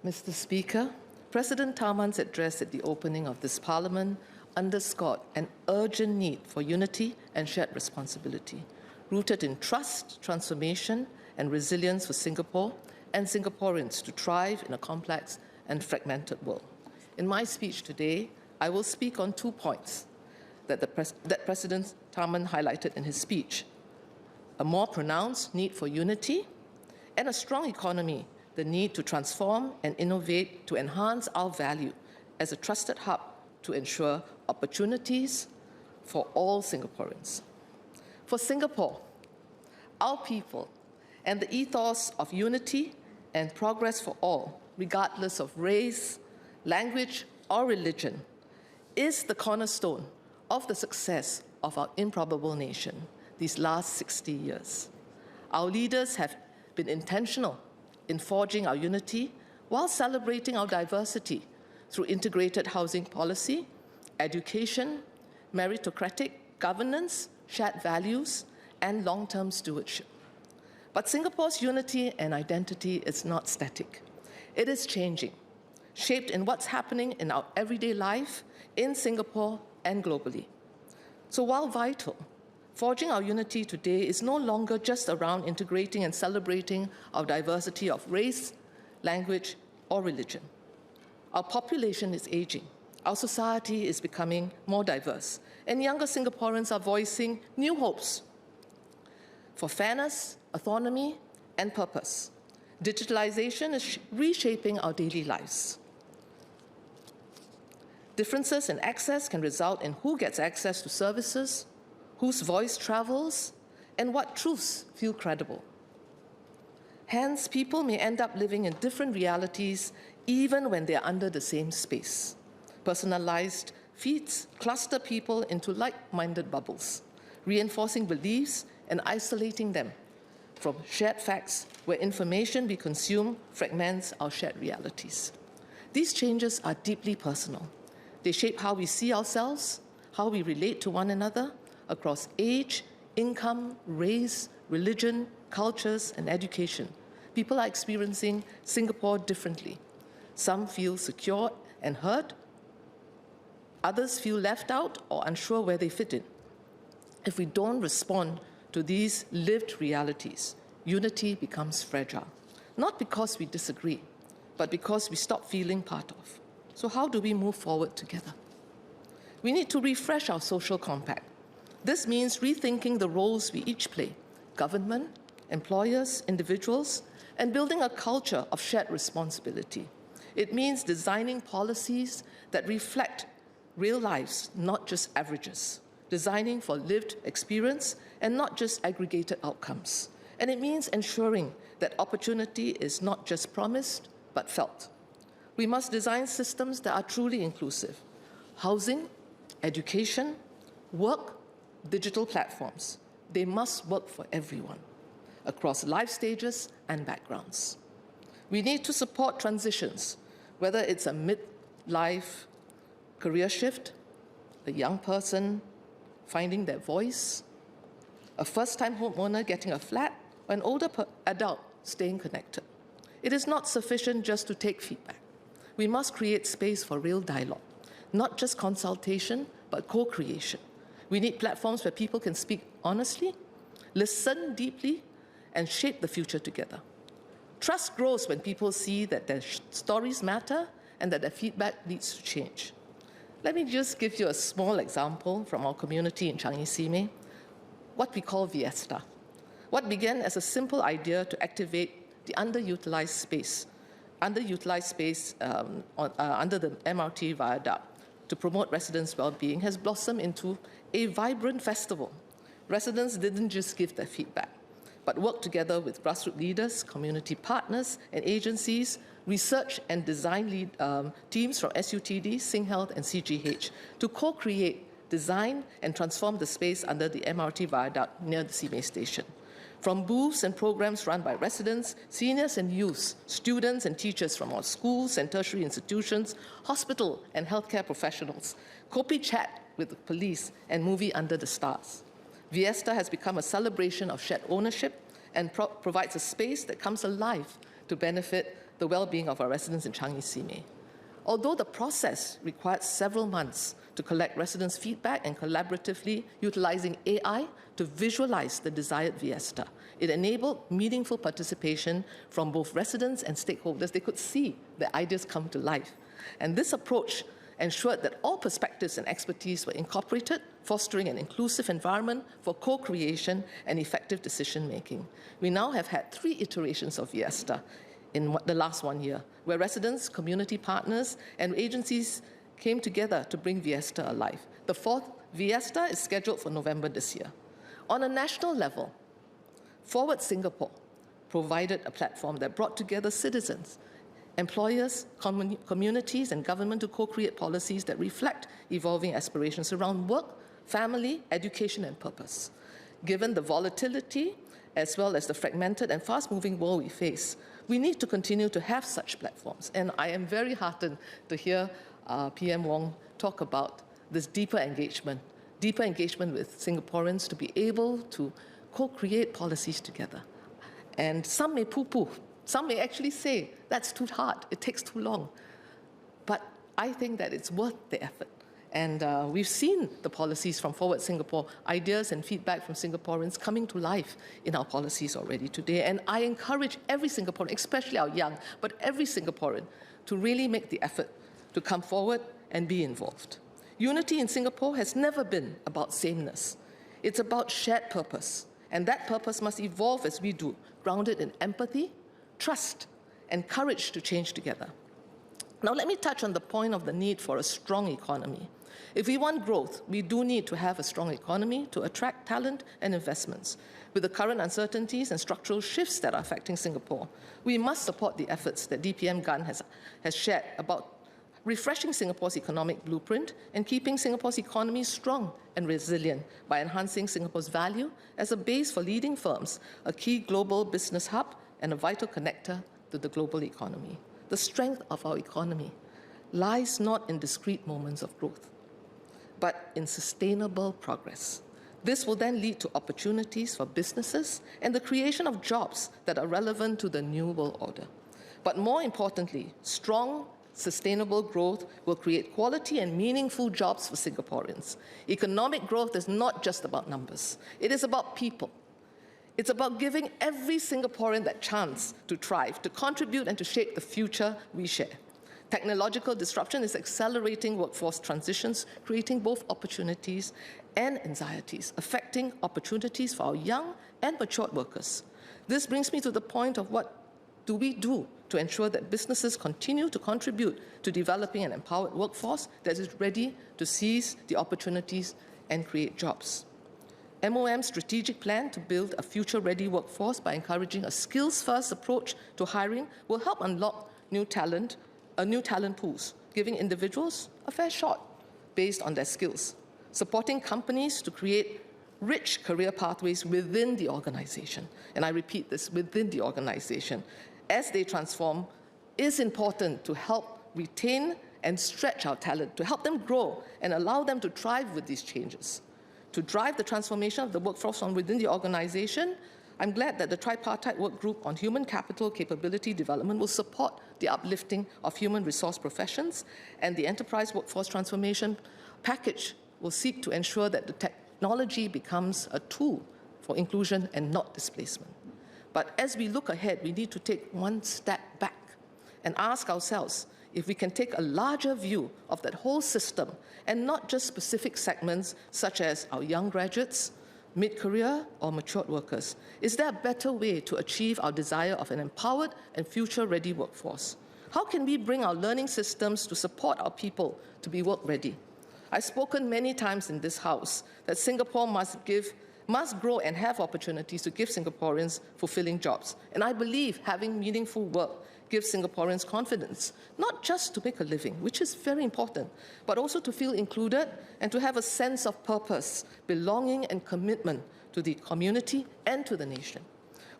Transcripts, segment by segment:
Mr. Speaker, President Tharman's address at the opening of this Parliament underscored an urgent need for unity and shared responsibility, rooted in trust, transformation, and resilience for Singapore and Singaporeans to thrive in a complex and fragmented world. In my speech today, I will speak on 2 points that President Tharman highlighted in his speech: a more pronounced need for unity, and a strong economy, the need to transform and innovate to enhance our value as a trusted hub to ensure opportunities for all Singaporeans. For Singapore, our people, and the ethos of unity and progress for all, regardless of race, language, or religion, is the cornerstone of the success of our improbable nation these last 60 years. Our leaders have been intentional in forging our unity while celebrating our diversity through integrated housing policy, education, meritocratic governance, shared values, and long-term stewardship. But Singapore's unity and identity is not static. It is changing, shaped in what's happening in our everyday life in Singapore and globally. So while vital, forging our unity today is no longer just around integrating and celebrating our diversity of race, language, or religion. Our population is aging, our society is becoming more diverse, and younger Singaporeans are voicing new hopes for fairness, autonomy, and purpose. Digitalization is reshaping our daily lives. Differences in access can result in who gets access to services, whose voice travels, and what truths feel credible. Hence, people may end up living in different realities even when they are under the same space. Personalized feeds cluster people into like-minded bubbles, reinforcing beliefs and isolating them from shared facts where information we consume fragments our shared realities. These changes are deeply personal. They shape how we see ourselves, how we relate to one another, across age, income, race, religion, cultures, and education. People are experiencing Singapore differently. Some feel secure and heard. Others feel left out or unsure where they fit in. If we don't respond to these lived realities, unity becomes fragile. Not because we disagree, but because we stop feeling part of. So how do we move forward together? We need to refresh our social compact. This means rethinking the roles we each play: government, employers, individuals, and building a culture of shared responsibility. It means designing policies that reflect real lives, not just averages, designing for lived experience and not just aggregated outcomes. And it means ensuring that opportunity is not just promised, but felt. We must design systems that are truly inclusive: housing, education, work, digital platforms. They must work for everyone, across life stages and backgrounds. We need to support transitions, whether it's a mid-life career shift, a young person finding their voice, a first-time homeowner getting a flat, or an older adult staying connected. It is not sufficient just to take feedback. We must create space for real dialogue, not just consultation, but co-creation. We need platforms where people can speak honestly, listen deeply, and shape the future together. Trust grows when people see that their stories matter and that their feedback leads to change. Let me just give you a small example from our community in Changi Simei, what we call Viesta. What began as a simple idea to activate the underutilized space under the MRT viaduct to promote residents' well-being has blossomed into a vibrant festival. Residents didn't just give their feedback, but worked together with grassroots leaders, community partners, and agencies, research and design teams from SUTD, SingHealth, and CGH to co-create, design, and transform the space under the MRT viaduct near the Simei station. From booths and programs run by residents, seniors and youths, students and teachers from our schools and tertiary institutions, hospital and healthcare professionals, Kopi chat with the police, and movie Under the Stars. Viesta has become a celebration of shared ownership and provides a space that comes alive to benefit the well-being of our residents in Changi Simei. Although the process required several months to collect residents' feedback and collaboratively utilizing AI to visualize the desired Viesta, it enabled meaningful participation from both residents and stakeholders. They could see the ideas come to life. And this approach ensured that all perspectives and expertise were incorporated, fostering an inclusive environment for co-creation and effective decision-making. We now have had 3 iterations of Viesta in the last 1 year, where residents, community partners, and agencies came together to bring Viesta alive. The 4th Viesta is scheduled for November this year. On a national level, Forward Singapore provided a platform that brought together citizens, employers, communities, and government to co-create policies that reflect evolving aspirations around work, family, education, and purpose. Given the volatility, as well as the fragmented and fast-moving world we face, we need to continue to have such platforms. And I am very heartened to hear PM Wong talk about this deeper engagement with Singaporeans to be able to co-create policies together. And some may poo-poo. Some may actually say, that's too hard, it takes too long. But I think that it's worth the effort. And we've seen the policies from Forward Singapore, ideas and feedback from Singaporeans coming to life in our policies already today. And I encourage every Singaporean, especially our young, but every Singaporean, to really make the effort to come forward and be involved. Unity in Singapore has never been about sameness. It's about shared purpose. And that purpose must evolve as we do, grounded in empathy, trust, and courage to change together. Now, let me touch on the point of the need for a strong economy. If we want growth, we do need to have a strong economy to attract talent and investments. With the current uncertainties and structural shifts that are affecting Singapore, we must support the efforts that DPM Gunn has shared about refreshing Singapore's economic blueprint and keeping Singapore's economy strong and resilient by enhancing Singapore's value as a base for leading firms, a key global business hub, and a vital connector to the global economy. The strength of our economy lies not in discrete moments of growth, but in sustainable progress. This will then lead to opportunities for businesses and the creation of jobs that are relevant to the new world order. But more importantly, strong, sustainable growth will create quality and meaningful jobs for Singaporeans. Economic growth is not just about numbers. It is about people. It's about giving every Singaporean that chance to thrive, to contribute, and to shape the future we share. Technological disruption is accelerating workforce transitions, creating both opportunities and anxieties, affecting opportunities for our young and matured workers. This brings me to the point of what do we do to ensure that businesses continue to contribute to developing an empowered workforce that is ready to seize the opportunities and create jobs. MOM's strategic plan to build a future-ready workforce by encouraging a skills-first approach to hiring will help unlock new talent pools, giving individuals a fair shot based on their skills, supporting companies to create rich career pathways within the organization. And I repeat this, within the organization, as they transform, is important to help retain and stretch our talent, to help them grow and allow them to thrive with these changes. To drive the transformation of the workforce from within the organization, I'm glad that the tripartite work group on human capital capability development will support the uplifting of human resource professions, and the enterprise workforce transformation package will seek to ensure that the technology becomes a tool for inclusion and not displacement. But as we look ahead, we need to take one step back and ask ourselves if we can take a larger view of that whole system and not just specific segments such as our young graduates, mid-career, or matured workers. Is there a better way to achieve our desire of an empowered and future-ready workforce? How can we bring our learning systems to support our people to be work-ready? I've spoken many times in this House that Singapore must grow and have opportunities to give Singaporeans fulfilling jobs. And I believe having meaningful work gives Singaporeans confidence, not just to make a living, which is very important, but also to feel included and to have a sense of purpose, belonging, and commitment to the community and to the nation.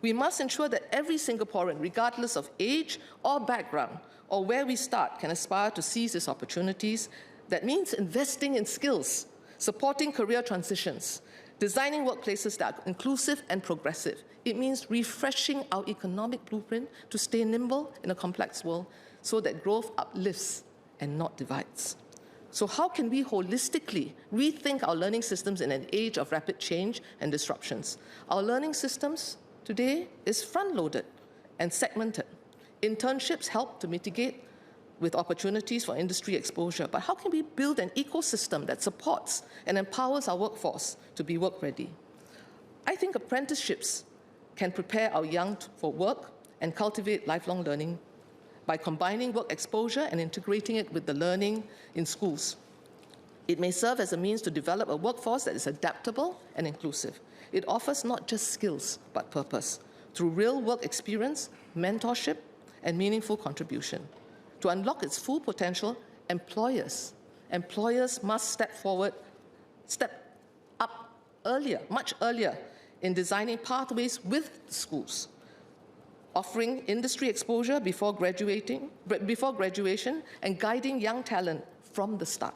We must ensure that every Singaporean, regardless of age or background or where we start, can aspire to seize these opportunities. That means investing in skills, supporting career transitions, Designing workplaces that are inclusive and progressive. It means refreshing our economic blueprint to stay nimble in a complex world so that growth uplifts and not divides. So how can we holistically rethink our learning systems in an age of rapid change and disruptions? Our learning systems today is front-loaded and segmented. Internships help to mitigate with opportunities for industry exposure. But how can we build an ecosystem that supports and empowers our workforce to be work-ready? I think apprenticeships can prepare our young for work and cultivate lifelong learning by combining work exposure and integrating it with the learning in schools. It may serve as a means to develop a workforce that is adaptable and inclusive. It offers not just skills, but purpose, through real work experience, mentorship, and meaningful contribution. To unlock its full potential, employers must step up earlier, much earlier, in designing pathways with schools, offering industry exposure before graduation, and guiding young talent from the start.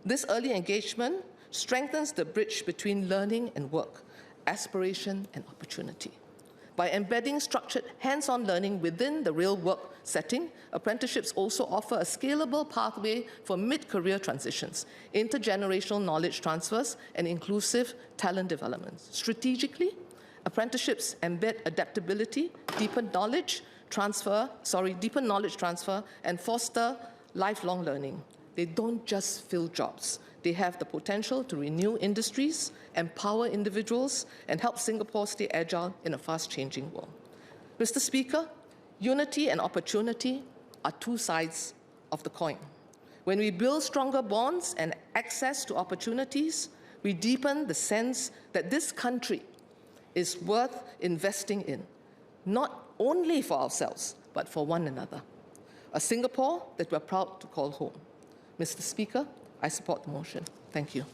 This early engagement strengthens the bridge between learning and work, aspiration and opportunity. By embedding structured hands-on learning within the real work setting, apprenticeships also offer a scalable pathway for mid-career transitions, intergenerational knowledge transfers, and inclusive talent development. Strategically, apprenticeships embed adaptability, deepen knowledge transfer, and foster lifelong learning. They don't just fill jobs. They have the potential to renew industries, empower individuals, and help Singapore stay agile in a fast-changing world. Mr. Speaker, unity and opportunity are two sides of the coin. When we build stronger bonds and access to opportunities, we deepen the sense that this country is worth investing in, not only for ourselves, but for one another. A Singapore that we're proud to call home. Mr. Speaker, I support the motion. Thank you.